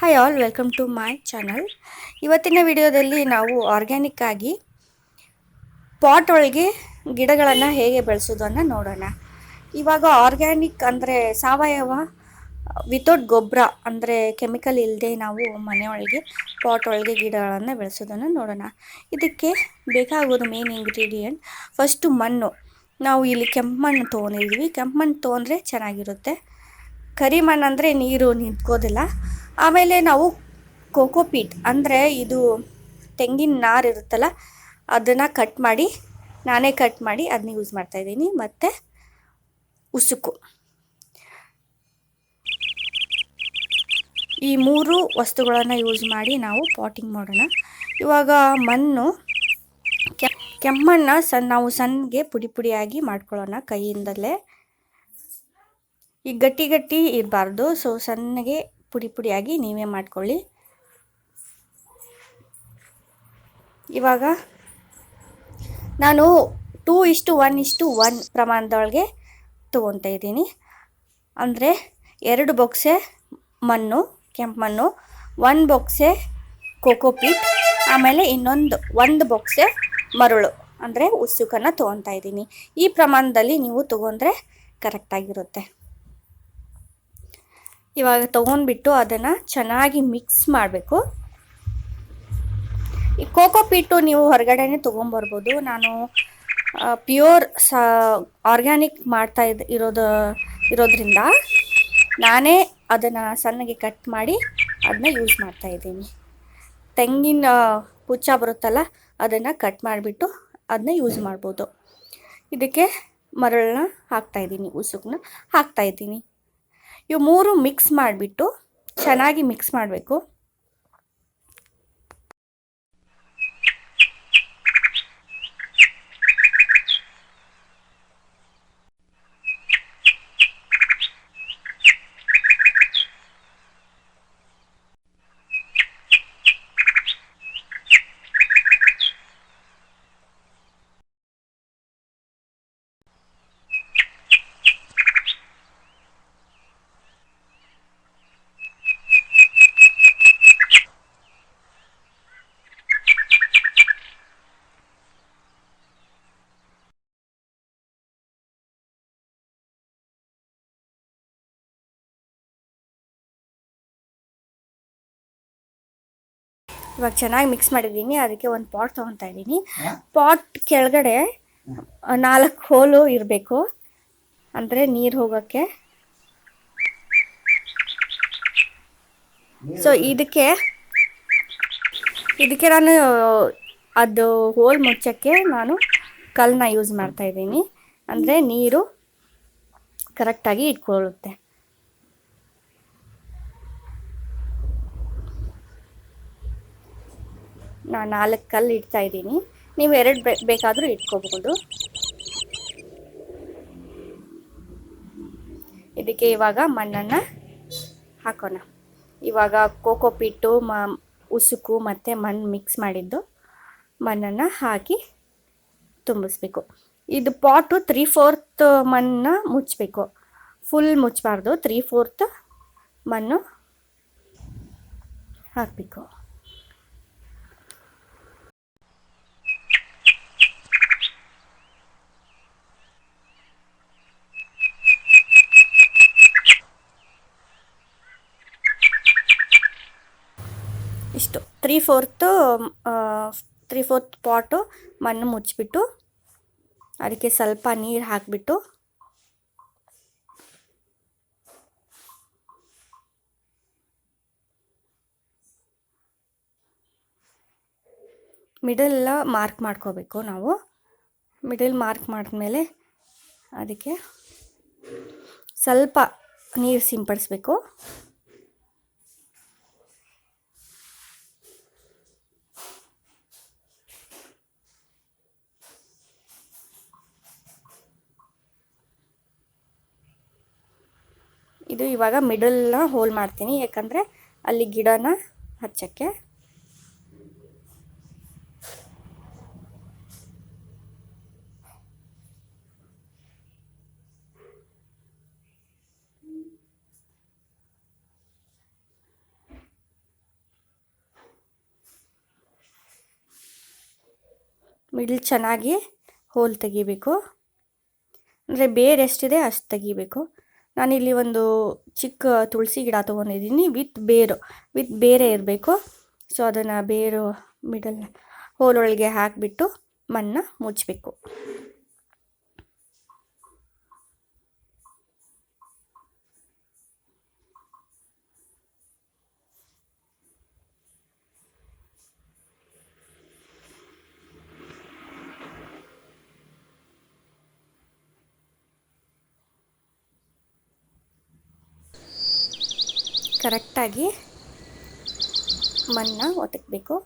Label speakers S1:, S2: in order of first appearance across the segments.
S1: Hi all, welcome to my channel. ಇವತ್ತಿನ ವಿಡಿಯೋದಲ್ಲಿ ನಾವು ಆರ್ಗ್ಯಾನಿಕ್ ಆಗಿ ಪಾಟ್ ಒಳಗೆ ಗಿಡಗಳನ್ನು ಹೇಗೆ ಬೆಳೆಸೋದನ್ನು ನೋಡೋಣ. ಇವಾಗ ಆರ್ಗ್ಯಾನಿಕ್ ಅಂದರೆ ಸಾವಯವ ವಿತೌಟ್ ಗೊಬ್ಬರ ಅಂದರೆ ಕೆಮಿಕಲ್ ಇಲ್ಲದೆ ನಾವು ಮನೆಯೊಳಗೆ ಪಾಟ್ ಒಳಗೆ ಗಿಡಗಳನ್ನು ಬೆಳೆಸೋದನ್ನು ನೋಡೋಣ. ಇದಕ್ಕೆ ಬೇಕಾಗೋದು ಮೇನ್ ಇಂಗ್ರೀಡಿಯೆಂಟ್ ಫಸ್ಟು ಮಣ್ಣು. ನಾವು ಇಲ್ಲಿ ಕೆಂಪು ಮಣ್ಣು ತೊಗೊಂಡಿದ್ವಿ. ಕೆಂಪು ಮಣ್ಣು ತೊಗೊಂಡ್ರೆ ಚೆನ್ನಾಗಿರುತ್ತೆ. ಕರಿ ಮಣ್ಣು ಅಂದರೆ ನೀರು ನಿಂತ್ಕೋದಿಲ್ಲ. ಆಮೇಲೆ ನಾವು ಕೋಕೋಪೀಟ್ ಅಂದರೆ ಇದು ತೆಂಗಿನ ನಾರು ಇರುತ್ತಲ್ಲ, ಅದನ್ನು ನಾನೇ ಕಟ್ ಮಾಡಿ ಅದನ್ನ ಯೂಸ್ ಮಾಡ್ತಾಯಿದ್ದೀನಿ. ಮತ್ತು ಉಸುಕು, ಈ ಮೂರು ವಸ್ತುಗಳನ್ನು ಯೂಸ್ ಮಾಡಿ ನಾವು ಪಾಟಿಂಗ್ ಮಾಡೋಣ. ಇವಾಗ ಮಣ್ಣು ಕೆಮ್ಮಣ್ಣು ನಾವು ಸಣ್ಣಗೆ ಪುಡಿ ಪುಡಿಯಾಗಿ ಮಾಡ್ಕೊಳ್ಳೋಣ ಕೈಯಿಂದಲೇ. ಈಗ ಗಟ್ಟಿ ಗಟ್ಟಿ ಇರಬಾರ್ದು, ಸೊ ಸಣ್ಣಗೆ ಪುಡಿ ಪುಡಿಯಾಗಿ ನೀವೇ ಮಾಡ್ಕೊಳ್ಳಿ. ಇವಾಗ ನಾನು 2:1:1 ಪ್ರಮಾಣದೊಳಗೆ ತೊಗೊತಾ ಇದ್ದೀನಿ. ಅಂದರೆ 2 ಬೊಕ್ಸೆ ಮಣ್ಣು, ಕೆಂಪು ಮಣ್ಣು, 1 ಬೊಕ್ಸೆ ಕೋಕೋಪೀಟ್, ಆಮೇಲೆ ಇನ್ನೊಂದು 1 ಬೊಕ್ಸೆ ಮರಳು ಅಂದರೆ ಉಸುಕನ್ನು ತೊಗೊತಾ ಇದ್ದೀನಿ. ಈ ಪ್ರಮಾಣದಲ್ಲಿ ನೀವು ತೊಗೊಂಡ್ರೆ ಕರೆಕ್ಟಾಗಿರುತ್ತೆ. ಇವಾಗ ತೊಗೊಂಡ್ಬಿಟ್ಟು ಅದನ್ನು ಚೆನ್ನಾಗಿ ಮಿಕ್ಸ್ ಮಾಡಬೇಕು. ಈ ಕೋಕೋಪೀಟು ನೀವು ಹೊರಗಡೆನೇ ತೊಗೊಂಬರ್ಬೋದು. ನಾನು ಪ್ಯೂರ್ ಆರ್ಗ್ಯಾನಿಕ್ ಇರೋದ್ರಿಂದ ನಾನೇ ಅದನ್ನು ಸಣ್ಣಗೆ ಕಟ್ ಮಾಡಿ ಅದನ್ನ ಯೂಸ್ ಮಾಡ್ತಾಯಿದ್ದೀನಿ. ತೆಂಗಿನ ಪುಚ್ಚ ಬರುತ್ತಲ್ಲ, ಅದನ್ನು ಕಟ್ ಮಾಡಿಬಿಟ್ಟು ಅದನ್ನ ಯೂಸ್ ಮಾಡ್ಬೋದು. ಇದಕ್ಕೆ ಮರಳನ್ನ ಹಾಕ್ತಾಯಿದ್ದೀನಿ, ಉಸುಕನ್ನ ಹಾಕ್ತಾಯಿದ್ದೀನಿ. ಇವು ಮೂರು ಮಿಕ್ಸ್ ಮಾಡಿಬಿಟ್ಟು ಚೆನ್ನಾಗಿ ಮಿಕ್ಸ್ ಮಾಡಬೇಕು. ಇವಾಗ ಚೆನ್ನಾಗಿ ಮಿಕ್ಸ್ ಮಾಡಿದ್ದೀನಿ. ಅದಕ್ಕೆ ಒಂದು ಪಾಟ್ ತೊಗೊತಾ ಇದ್ದೀನಿ. ಪಾಟ್ ಕೆಳಗಡೆ 4 ಹೋಲು ಇರಬೇಕು, ಅಂದರೆ ನೀರು ಹೋಗೋಕ್ಕೆ. ಸೊ ಇದಕ್ಕೆ ನಾನು ಅದು ಹೋಲ್ ಮುಚ್ಚೋಕ್ಕೆ ನಾನು ಕಲ್ಲನ್ನ ಯೂಸ್ ಮಾಡ್ತಾಯಿದ್ದೀನಿ. ಅಂದರೆ ನೀರು ಕರೆಕ್ಟಾಗಿ ಇಟ್ಕೊಳ್ಳುತ್ತೆ. ನಾನು 4 ಕಲ್ಲು ಇಡ್ತಾಯಿದ್ದೀನಿ. ನೀವು 2 ಬೇಕಾದರೂ ಇಟ್ಕೋಬಹುದು. ಇದಕ್ಕೆ ಇವಾಗ ಮಣ್ಣನ್ನು ಹಾಕೋಣ. ಇವಾಗ ಕೋಕೋಪೀಟು, ಉಸುಕು ಮತ್ತು ಮಣ್ಣು ಮಿಕ್ಸ್ ಮಾಡಿದ್ದು ಮಣ್ಣನ್ನು ಹಾಕಿ ತುಂಬಿಸ್ಬೇಕು. ಇದು ಪಾಟು 3/4 ಮಣ್ಣನ್ನ ಮುಚ್ಚಬೇಕು, ಫುಲ್ ಮುಚ್ಚಬಾರ್ದು. 3/4 ಮಣ್ಣು ಹಾಕಬೇಕು. ಇಷ್ಟು 3/4 ಪಾಟು ಮಣ್ಣು ಮುಚ್ಚಿಬಿಟ್ಟು ಅದಕ್ಕೆ ಸ್ವಲ್ಪ ನೀರು ಹಾಕಿಬಿಟ್ಟು ಮಿಡಲ್ ಮಾರ್ಕ್ ಮಾಡ್ಕೋಬೇಕು. ನಾವು ಮಿಡಲ್ ಮಾರ್ಕ್ ಮಾಡಿದ್ಮೇಲೆ ಅದಕ್ಕೆ ಸ್ವಲ್ಪ ನೀರು ಸಿಂಪಡಿಸ್ಬೇಕು. ಇದು ಇವಾಗ ಮಿಡಲ್ನ ಹೋಲ್ ಮಾಡ್ತೀನಿ, ಯಾಕಂದರೆ ಅಲ್ಲಿ ಗಿಡನ ಹಚ್ಚಕ್ಕೆ. ಮಿಡ್ಲ್ ಚೆನ್ನಾಗಿ ಹೋಲ್ ತೆಗಿಬೇಕು, ಅಂದರೆ ಬೇರೆ ಎಷ್ಟಿದೆ ಅಷ್ಟು ತೆಗಿಬೇಕು. ನಾನಿಲ್ಲಿ ಒಂದು ಚಿಕ್ಕ ತುಳಸಿ ಗಿಡ ತೊಗೊಂಡಿದ್ದೀನಿ ವಿತ್ ಬೇರೆ ಇರಬೇಕು. ಸೊ ಅದನ್ನು ಬೇರು ಮಿಡಲ್ ಹೋಲೊಳಗೆ ಹಾಕಿಬಿಟ್ಟು ಮಣ್ಣನ್ನ ಮುಚ್ಚಬೇಕು. ಕರೆಕ್ಟಾಗಿ ಮಣ್ಣನ್ನ ಒದಕಬೇಕು.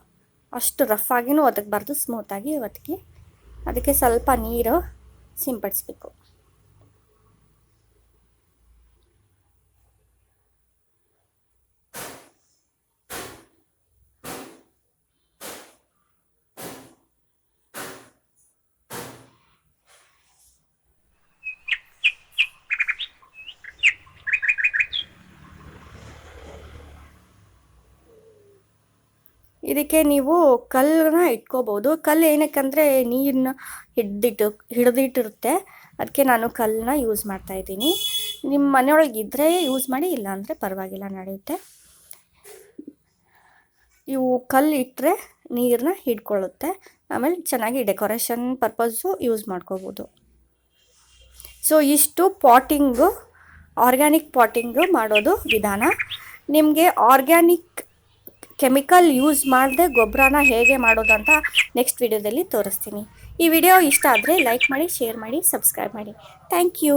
S1: ಅಷ್ಟು ರಫ್ ಆಗಿನೂ ಒದಕಬಾರ್ದು, ಸ್ಮೂತಾಗಿ ಒದಕಿ ಅದಕ್ಕೆ ಸ್ವಲ್ಪ ನೀರು ಸಿಂಪಡಿಸ್ಬೇಕು. ಇದಕ್ಕೆ ನೀವು ಕಲ್ಲನ್ನ ಇಟ್ಕೋಬೋದು. ಕಲ್ಲು ಏನಕ್ಕಂದರೆ ನೀರನ್ನ ಹಿಡಿದಿಟ್ಟಿರುತ್ತೆ, ಅದಕ್ಕೆ ನಾನು ಕಲ್ಲನ್ನ ಯೂಸ್ ಮಾಡ್ತಾಯಿದ್ದೀನಿ. ನಿಮ್ಮ ಮನೆಯೊಳಗೆ ಇದ್ದರೆ ಯೂಸ್ ಮಾಡಿ, ಇಲ್ಲ ಅಂದರೆ ಪರವಾಗಿಲ್ಲ, ನಡೆಯುತ್ತೆ. ಇವು ಕಲ್ಲು ಇಟ್ಟರೆ ನೀರನ್ನ ಹಿಡ್ಕೊಳ್ಳುತ್ತೆ, ಆಮೇಲೆ ಚೆನ್ನಾಗಿ ಡೆಕೋರೇಷನ್ ಪರ್ಪಸ್ಸು ಯೂಸ್ ಮಾಡ್ಕೋಬೋದು. ಸೊ ಇಷ್ಟು ಆರ್ಗ್ಯಾನಿಕ್ ಪಾಟಿಂಗು ಮಾಡೋದು ವಿಧಾನ. ನಿಮಗೆ ಆರ್ಗ್ಯಾನಿಕ್ ಕೆಮಿಕಲ್ ಯೂಸ್ ಮಾಡದೆ ಗೊಬ್ಬರನ ಹೇಗೆ ಮಾಡೋದು ಅಂತ ನೆಕ್ಸ್ಟ್ ವಿಡಿಯೋದಲ್ಲಿ ತೋರಿಸ್ತೀನಿ. ಈ ವಿಡಿಯೋ ಇಷ್ಟ ಆದರೆ ಲೈಕ್ ಮಾಡಿ, ಶೇರ್ ಮಾಡಿ, ಸಬ್ಸ್ಕ್ರೈಬ್ ಮಾಡಿ. Thank you.